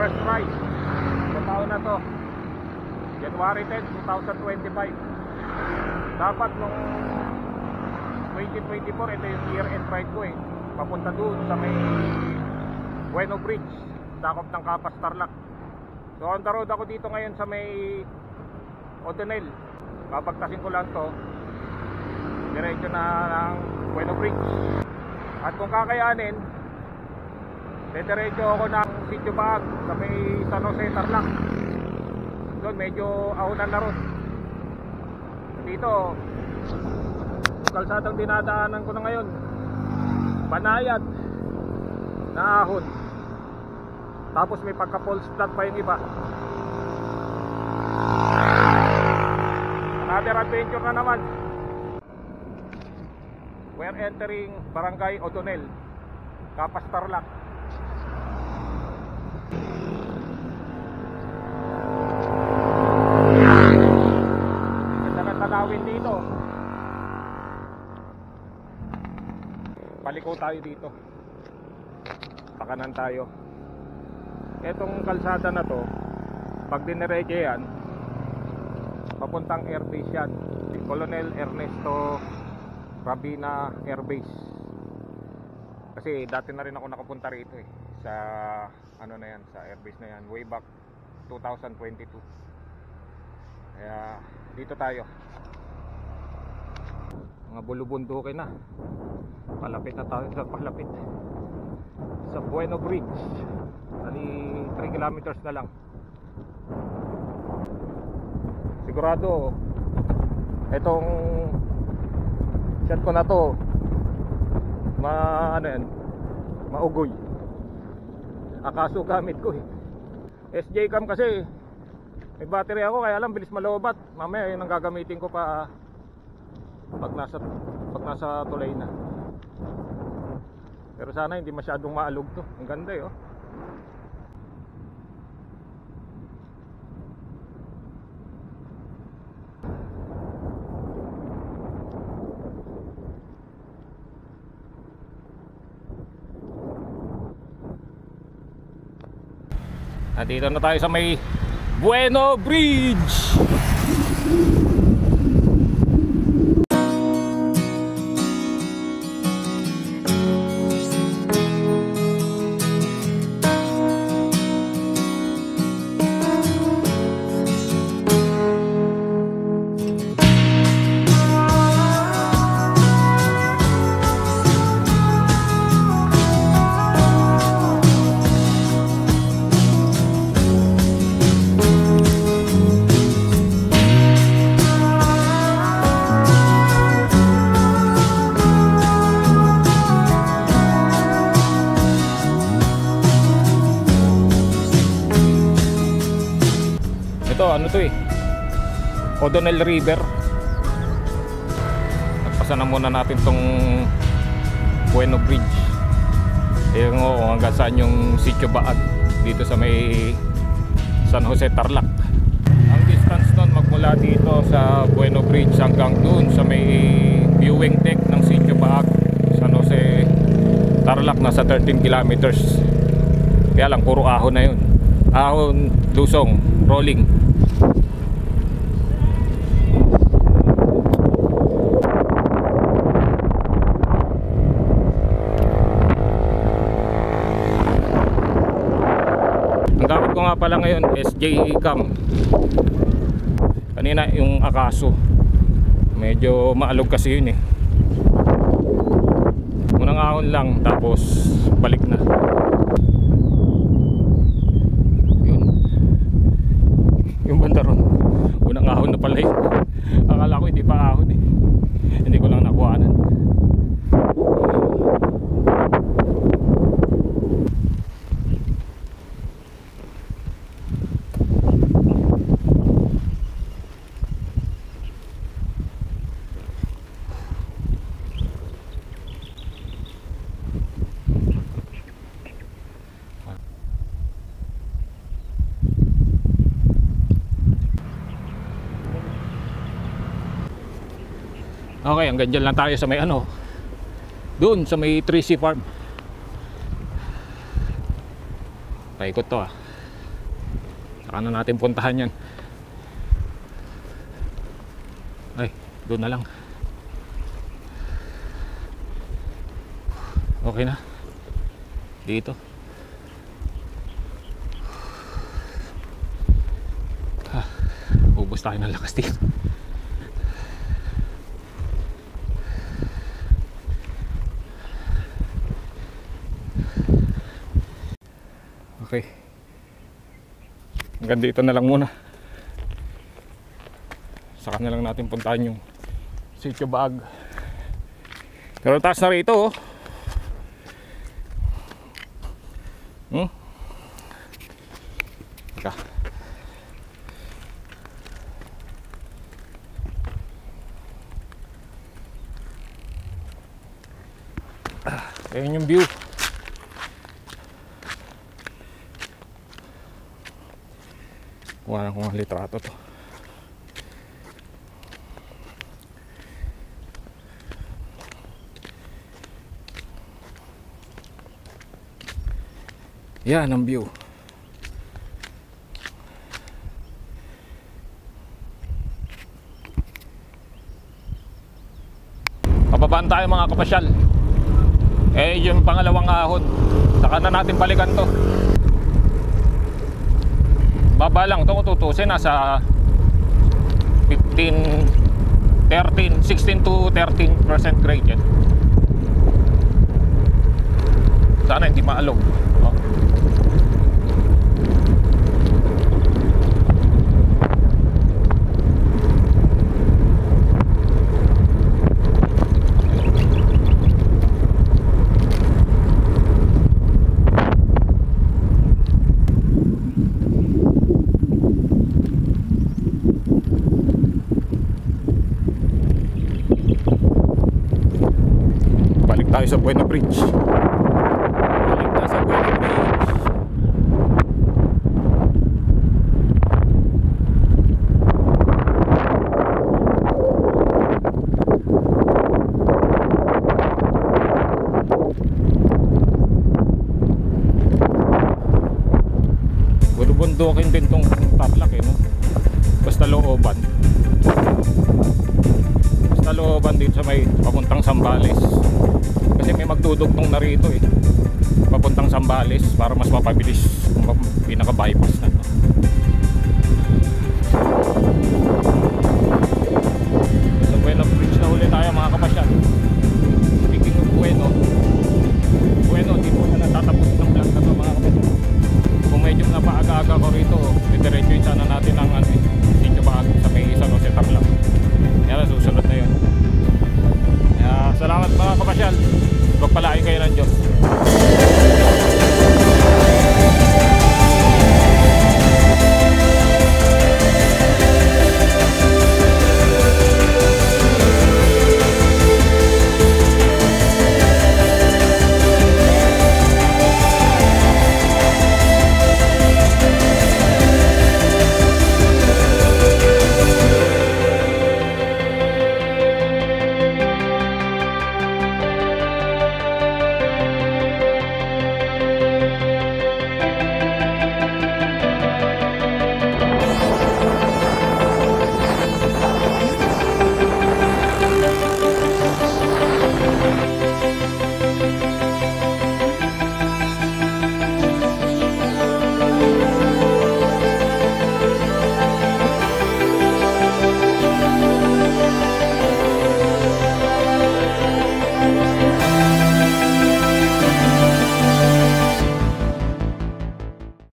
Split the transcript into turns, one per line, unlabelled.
first ride sa taon na to, January 10, 2025. Dapat nung 2024, ito yung year-end ride ko eh, papunta doon sa may Bueno Bridge, sakop ng Capas Tarlac. So on the road ako dito ngayon sa may O'Donnell. Papagtasin ko lang to, diretso na ng Bueno Bridge. At kung kakayanin, diretso ako ng Sitio Baag sa may San Jose Tarlac. Doon medyo ahunan na ron. Dito kalsadang dinadaanan ko na ngayon, banayad na ahon, tapos may pagka-false flat pa yung iba. Another adventure na naman. We're entering Barangay O'Donnell, Capas Tarlac. Ganda ng tanawin dito. Paliko tayo dito, pakanan tayo. Etong kalsada na to, pag diniretso yan, papuntang airbase yan, Colonel Ernesto Rabina Airbase. Kasi dati na rin ako nakapunta rito eh, sa ano na yan, sa airbase na yan, way back 2022. Kaya dito tayo, mga bulubundukin na. Palapit na tayo sa palapit sa Bueno Bridge. Ani 3 kilometers na lang. Sigurado itong shot ko na to maugoy. Akaso gamit ko eh. SJ cam kasi may battery ako, kaya lang bilis malobat. Mamaya yun ang gagamitin ko pa pag nasa tulay na. Pero sana hindi masyadong maalog to. Ang ganda eh oh. Dito na tayo sa may Bueno Bridge. Ano to eh, O'Donnell River. Nagpasa na muna natin tong Bueno Bridge. Yung hanggang saan yung Sitio Baag dito sa may San Jose Tarlac. Ang distance nun magmula dito sa Bueno Bridge hanggang dun sa may viewing deck ng Sitio Baag, San Jose Tarlac, nasa 13 kilometers. Kaya lang puro ahon na yun. Ahon, lusong, rolling. Ang gamit ko nga pala ngayon SJ cam. Kanina yung Akaso, medyo maalog kasi yun eh. Unang ahon lang, tapos balik na. Yung banda ron, unang ahon na pala yun. Akala ko hindi pa ahon eh, hindi ko lang nakuhanan. Okay, hanggang dyan lang tayo sa may ano, doon sa may 3C Farm. Paikot to ah. Saka na natin puntahan yan. Ay, doon na lang. Okay na. Dito. Ubos tayo ng lakas dito. Okay. Hanggang dito na lang muna. Saka na lang natin puntahan yung Sitio Baag. Pero taas na rito, oh. Teka. Ayan yung view. Kuha na kung litrato to. Yan ang view. Pababaan tayo mga kapasyal. Eh yung pangalawang ahon. Saka na natin balikan to. Baba lang to kung tutusin. Nasa 16 to 13% grade yan. Sana hindi maalog. Oh. Balik tayo sa Buena Bridge. Balik tayo sa Buena Bridge. Bulubundukin din tong Tarlac eh, no? Basta looban. Basta looban din sa may papuntang Zambales. Kasi may magdudugtong na rito eh, papuntang Zambales para mas mapabilis, pinaka bypass na to.